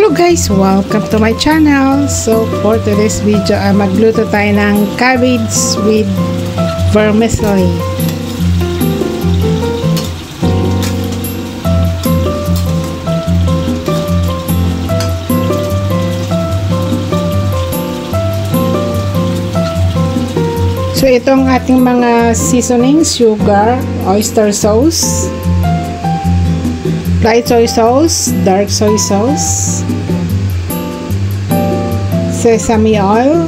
Hello guys! Welcome to my channel. So for today's video ay magluto tayo ng cabbage with vermicelli. So itong ating mga seasonings, sugar, oyster sauce, light soy sauce, dark soy sauce, sesame oil,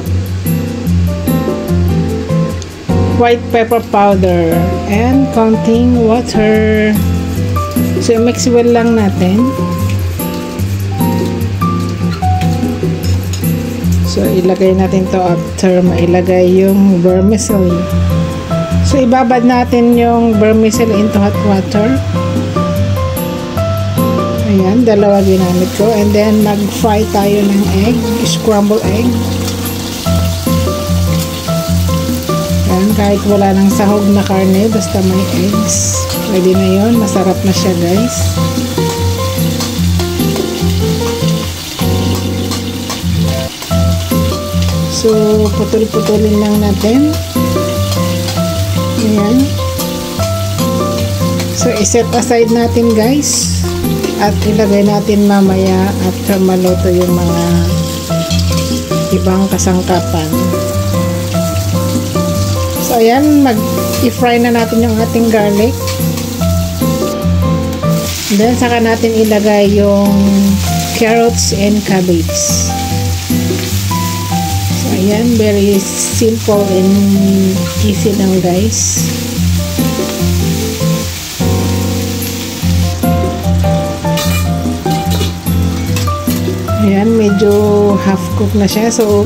white pepper powder, and konting water. So mix well lang natin. So ilagay natin to after mailagay yung vermicelli. So ibabad natin yung vermicelli into hot water. Ayan, dalawa ginamit ko. And then, mag-fry tayo ng egg, scrambled egg. Ayan, kahit wala ng sahog na karne, basta may eggs. Pwede na yun. Masarap na siya, guys. So, putol-putulin lang natin. Ayan. So, iset aside natin, guys. At ilagay natin mamaya after maluto yung mga ibang kasangkapan. So ayan, mag-i-fry na natin yung ating garlic. And then saka natin ilagay yung carrots and cabbage. So ayan, very simple and easy lang, guys. Ayan, medyo half cook na siya. So,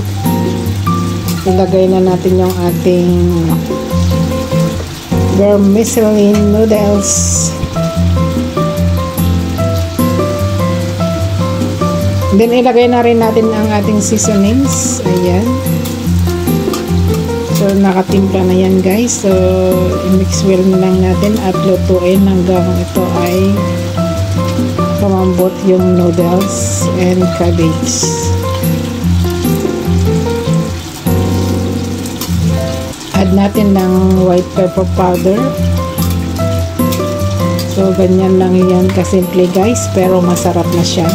ilagay na natin yung ating vermicelli noodles. Then, ilagay na rin natin ang ating seasonings. Ayan. So, nakatimpla na yan, guys. So, i-mix well na lang natin at lutuin hanggang ito ay kumambot yung noodles and cabbage. Add natin ng white pepper powder. So ganyan lang yan kasimple, guys, pero masarap na siya.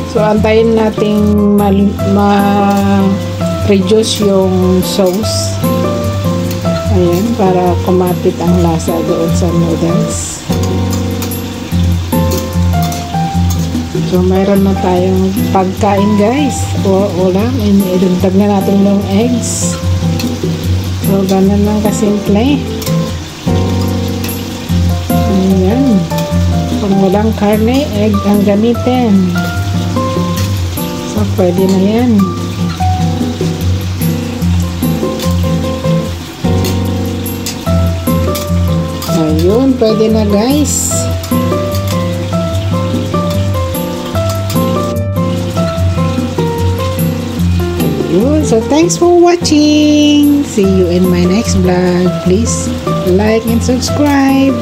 So antayin nating ma-reduce yung sauce. Ayan, para kumapit ang lasa doon sa noodles. So, mayroon na tayong pagkain, guys. O ulam. Idagdag na natin yung eggs. So, ganun lang kasimple. Ayan. Kung walang karne, egg ang gamitin. So, pwede na yan. Ayun, pwede na, guys. Ayun, so thanks for watching. See you in my next vlog. Please like and subscribe.